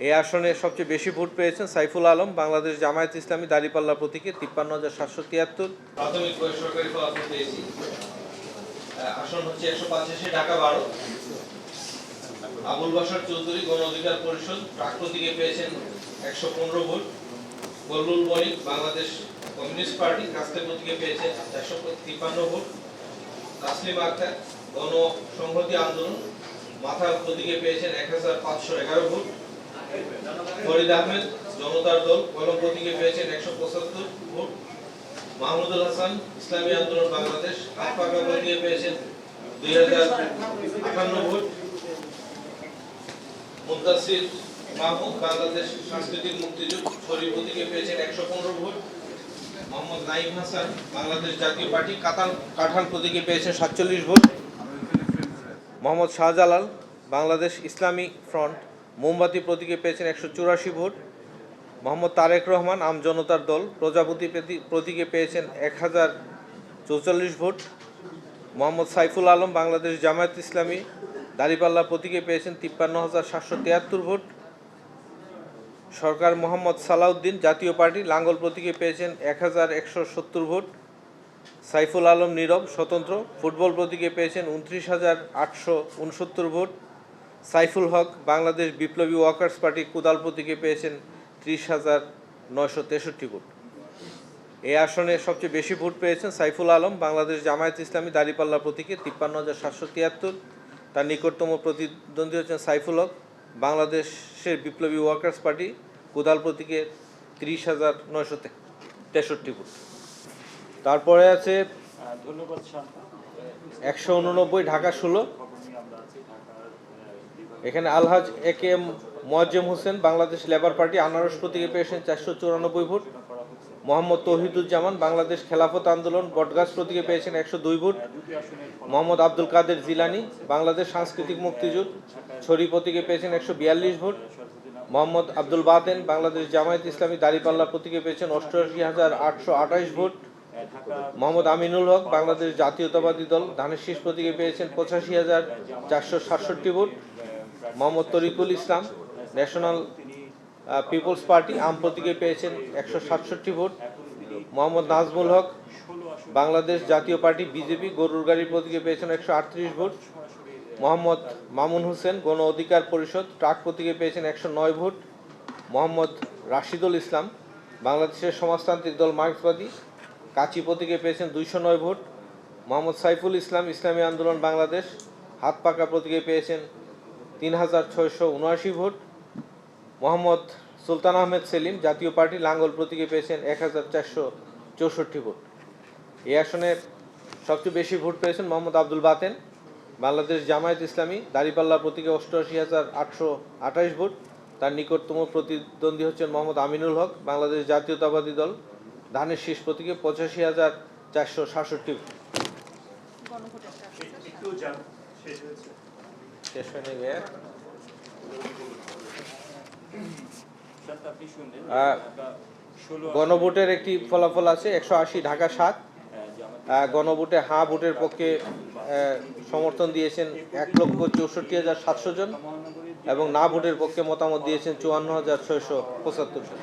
এই আসনে সবচেয়ে বেশি ভোট পেয়েছেন সাইফুল আলম, বাংলাদেশ জামায়াত ইসলামী, দাঁড়িপাল্লা প্রতীকে ৫৩,৭৭৩। প্রাথমিক সরকারি ফলাফল পেয়েছি। আসন হচ্ছে ১৮৫, ঢাকা ১২। আবুল বাশার চৌধুরী গণ অধিকার পরিষদ প্রাক প্রতীকে পেয়েছেন ১১৫ ভোট। বল্লুল বণিক বাংলাদেশ কমিউনিস্ট পার্টি কাস্তে প্রতীকে পেয়েছেন ৪৫৩ ভোট। তাসলিমা আক্তার গণ সংহতি আন্দোলন মাথা প্রতীকে পেয়েছেন ১৫১১ ভোট। ফরিদ আহমেদ জনতার দল কলম প্রতীকে পেয়েছেন ১৭৫ ভোট। মাহমুদুল হাসান ইসলামী আন্দোলন বাংলাদেশ হাত পাকা প্রতীকে পেয়েছেন ২০৫৮ ভোট। মুদাসসির মাহমুদ বাংলাদেশ সাংস্কৃতিক মুক্তিযুদ্ধ ছড়ি প্রতীকে পেয়েছেন ১১৫ ভোট। মোহাম্মদ নাইম হাসান বাংলাদেশ জাতীয় পার্টি কাঁঠাল প্রতীকে পেয়েছেন ৪৭ ভোট। মোহাম্মদ শাহজালাল বাংলাদেশ ইসলামী ফ্রন্ট মোমবাতি প্রতীকে পেয়েছেন ১৮৪ ভোট। মোহাম্মদ তারেক রহমান আম জনতার দল প্রজাপতি প্রতীকে পেয়েছেন ১০৪৪ ভোট। মোহাম্মদ সাইফুল আলম বাংলাদেশ জামায়াত ইসলামী দাঁড়িপাল্লা প্রতীকে পেয়েছেন ৫৩,৭৭৩ ভোট। সরকার মোহাম্মদ সালাউদ্দিন জাতীয় পার্টি লাঙ্গল প্রতীকে পেয়েছেন ১,১৭০ ভোট। সাইফুল আলম নীরব স্বতন্ত্র ফুটবল প্রতীকে পেয়েছেন ২৯,৮৬৯ ভোট। সাইফুল হক বাংলাদেশ বিপ্লবী ওয়ার্কার্স পার্টি কুদাল প্রতীকে পেয়েছেন ৩০,৯৬৩ ভোট। এই আসনে সবচেয়ে বেশি ভোট পেয়েছেন সাইফুল আলম বাংলাদেশ জামায়াত ইসলামী দাঁড়িপাল্লা প্রতীকে ৫৩,৭৭৩। তার নিকটতম প্রতিদ্বন্দ্বী হচ্ছেন সাইফুল হক বাংলাদেশের বিপ্লবী ওয়ার্কার্স পার্টি কুদাল প্রতীকে ৩০,৯৬৩ ভোট। তারপরে আছে ১৮৯ ঢাকা ১৬। এখানে Alhaj A K M Moazzem Hossain Bangladesh Labour Party আনারস প্রতীকে পেয়েছেন ৪৯৪ ভোট। মোহাম্মদ তৌহিদুজ্জামান বাংলাদেশ খেলাফত আন্দোলন বটগাছ প্রতীকে পেয়েছেন ১০২ ভোট। মোহাম্মদ আব্দুল কাদের জিলানি বাংলাদেশ সাংস্কৃতিক মুক্তিযুদ্ধ ছড়ি প্রতীকে পেয়েছেন ১৪২ ভোট। মোহাম্মদ আব্দুল বাতেন বাংলাদেশ জামায়াত ইসলামী দাঁড়িপাল্লা প্রতীকে পেয়েছেন ৮৮,৮২৮ ভোট। মোহাম্মদ আমিনুল হক বাংলাদেশ জাতীয়তাবাদী দল ধানের শীষ প্রতীকে পেয়েছেন ৮৫,৪৬৭ ভোট। Mohammad Tariqul Islam National People's Party আম প্রতীকে পেয়েছেন ১৬৭ ভোট। মোহাম্মদ নাজমুল হক বাংলাদেশ জাতীয় পার্টি বিজেপি গরুর গাড়ি প্রতীকে পেয়েছেন ১৩৮ ভোট। মোহাম্মদ মামুন হোসেন গণ অধিকার পরিষদ ট্রাক প্রতীকে পেয়েছেন ১০৯ ভোট। মোহাম্মদ রাশিদুল ইসলাম বাংলাদেশের সমাজতান্ত্রিক দল মার্ক্সবাদী কাচি প্রতীকে পেয়েছেন ২০৯ ভোট। মোহাম্মদ সাইফুল ইসলাম ইসলামী আন্দোলন বাংলাদেশ হাত পাকা প্রতীকে পেয়েছেন ৩,৬৭৯ ভোট। মোহাম্মদ সুলতান আহমেদ সেলিম জাতীয় পার্টি লাঙ্গল প্রতীকে পেয়েছেন ১,৪৬৪ ভোট। এই আসনে সবচেয়ে বেশি ভোট পেয়েছেন মোহাম্মদ আব্দুল বাতেন বাংলাদেশ জামায়াত ইসলামী দাঁড়িপাল্লা প্রতীকে ৮৮,৮২৮ ভোট। তার নিকটতম প্রতিদ্বন্দ্বী হচ্ছেন মোহাম্মদ আমিনুল হক বাংলাদেশ জাতীয়তাবাদী দল ধানের শীষ প্রতীকে ৮৫,৪৬৭ শেষ হয়নি ভাইয়া। গণভোটের একটি ফলাফল আছে ১৮০ ঢাকা ৭। গণভোটে হাঁ ভোটের পক্ষে সমর্থন দিয়েছেন ১,৬৪,৭০০ জন এবং না ভোটের পক্ষে মতামত দিয়েছেন ৫৪,৬৭৫ জন।